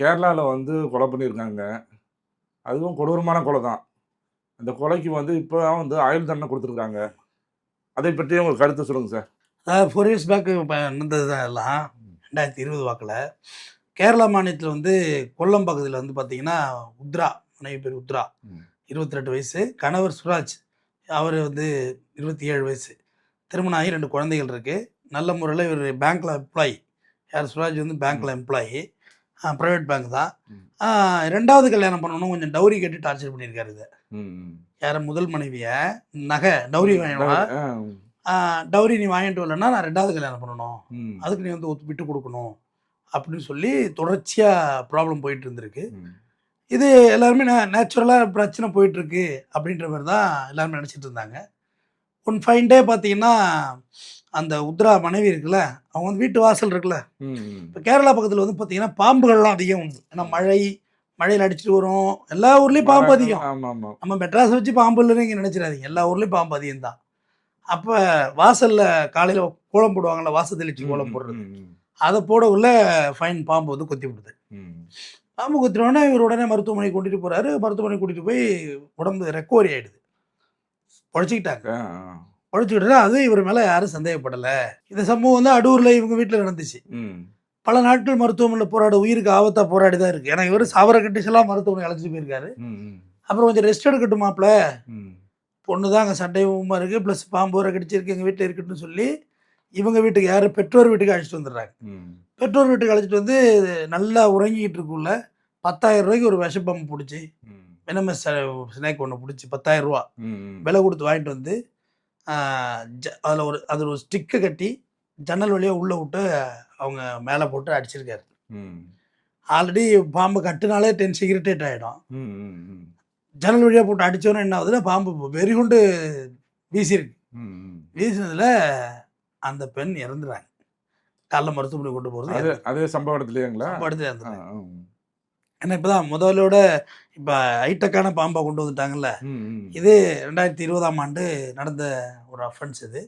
கேரளாவில் வந்து கொலை பண்ணியிருக்காங்க. அதுவும் கொடூரமான கொலை தான். அந்த கொலைக்கு வந்து இப்போ தான் வந்து ஆயுள் தண்டனை கொடுத்துருக்காங்க. அதை பற்றி உங்கள் கருத்து சொல்லுங்கள் சார். 4 இயர்ஸ் பேக் நடந்தது தான் எல்லாம். 2020 வாக்கில் கேரளா மாநிலத்தில் வந்து கொல்லம் பக்கத்தில் வந்து பார்த்தீங்கன்னா உத்ரா, மனைவி பேர் உத்ரா, 22 வயசு, கணவர் சுராஜ், அவர் வந்து 27 வயசு, திருமணம் ஆகி 2 குழந்தைகள் இருக்குது. நல்ல முறையில் இவர் பேங்க்கில் எம்ப்ளாயி. யார்? சுராஜ் வந்து பேங்க்கில் எம்ப்ளாயி, ப்ரைவேட் பேங்க் தான். 2வது கல்யாணம் பண்ணணும் கொஞ்சம் டவுரி கட்டி டார்ச்சர் பண்ணியிருக்காரு. இதை யார்? முதல் மனைவியை நகை டவுரி வாங்கணும், டவுரி நீ வாங்கிட்டு வரலன்னா நான் 2வது கல்யாணம் பண்ணணும், அதுக்கு நீ வந்து விட்டு கொடுக்கணும் அப்படின்னு சொல்லி தொடர்ச்சியாக ப்ராப்ளம் போயிட்டு இருந்திருக்கு. இது எல்லாருமே நேச்சுரலாக பிரச்சனை போயிட்டுருக்கு அப்படின்ற மாதிரி தான் எல்லாருமே நினச்சிட்டு இருந்தாங்க. ஒன் ஃபைன் டே பார்த்தீங்கன்னா அந்த உத்ரா மனைவி இருக்குல்ல, அவங்க வந்து வீட்டு வாசல் இருக்குல்ல, இப்போ கேரளா பக்கத்தில் வந்து பார்த்தீங்கன்னா பாம்புகள்லாம் அதிகம் உண்டு. ஏன்னா மழையில் அடிச்சுட்டு வரும், எல்லா ஊர்லேயும் பாம்பு அதிகம். நம்ம மெட்ராஸை வச்சு பாம்பு இல்லைன்னு இங்கே நினச்சிடாதீங்க, எல்லா ஊர்லேயும் பாம்பு அதிகம் தான். அப்போ வாசலில் காலையில் கோலம் போடுவாங்கள்ல, வாசல் தெளிச்சு கோலம் போடுறது, அதை போட உள்ள ஃபைன் பாம்பு வந்து கொத்தி விடுது. பாம்பு கொத்தினோடனே இவர் உடனே மருத்துவமனைக்கு கூட்டிகிட்டு போகிறாரு. மருத்துவமனை கூட்டிகிட்டு போய் உடம்பு ரெக்கவரி ஆகிடுது, பொழைச்சிக்கிட்டாங்க. பொழைச்சிக்கிட்டு அது இவர் மேலே யாரும் சந்தேகப்படலை. இந்த சம்பவம் வந்து அடூரில் இவங்க வீட்டில் நடந்துச்சு. பல நாட்கள் மருத்துவமனையில் போராட, உயிருக்கு ஆபத்தாக போராடி தான் இருக்குது. ஏன்னா இவர் சாவர கண்டிஷன்லாம் மருத்துவமனை அழைச்சிட்டு போயிருக்காரு. அப்புறம் கொஞ்சம் ரெஸ்ட் எடுக்கட்டும் மாப்பிள்ள, பொண்ணு தான் அங்கே சண்டையுமா இருக்குது, ப்ளஸ் பாம்பு வர கடிச்சிருக்கு, எங்கள் வீட்டில் இருக்குன்னு சொல்லி இவங்க வீட்டுக்கு, யார்? பெற்றோர் வீட்டுக்கு அழைச்சிட்டு வந்துடுறாங்க. பெற்றோர் வீட்டுக்கு அழைச்சிட்டு வந்து நல்லா உறங்கிக்கிட்டு இருக்குள்ள 10,000 ரூபாய்க்கு ஒரு விஷப்பம்பு பிடிச்சி, வெனமஸ் ஸ்னேக் ஒன்று பிடிச்சி 10,000 ரூபா விலை கொடுத்து வாங்கிட்டு வந்து அதில் ஒரு ஸ்டிக்கை கட்டி ஜன்னல் வழியாக உள்ளே விட்டு அவங்க மேலே போட்டு அடிச்சிருக்காரு. ஆல்ரெடி பாம்பு கட்டுனாலே டென்ஷன் இரிட்டேட் ஆகிடும். ஜன்னல் வழியாக போட்டு அடித்தோன்னே என்ன ஆகுதுன்னா, பாம்பு வெறிகுண்டு வீசியிருக்கு. வீசினதில் அந்த பெண் இறந்துறாங்க. காலைல மருத்துவமனை கொண்டு போகிறது அதே சம்பவ இடத்துலைங்களா? இடத்துல இறந்துறாங்க. ஏன்னா இப்போ தான் முதலோட இப்போ ஹைடெக்கான பாம்பை கொண்டு வந்துட்டாங்கல்ல. இது 2020ஆம் ஆண்டு நடந்த ஒரு அஃபென்ஸ் இது.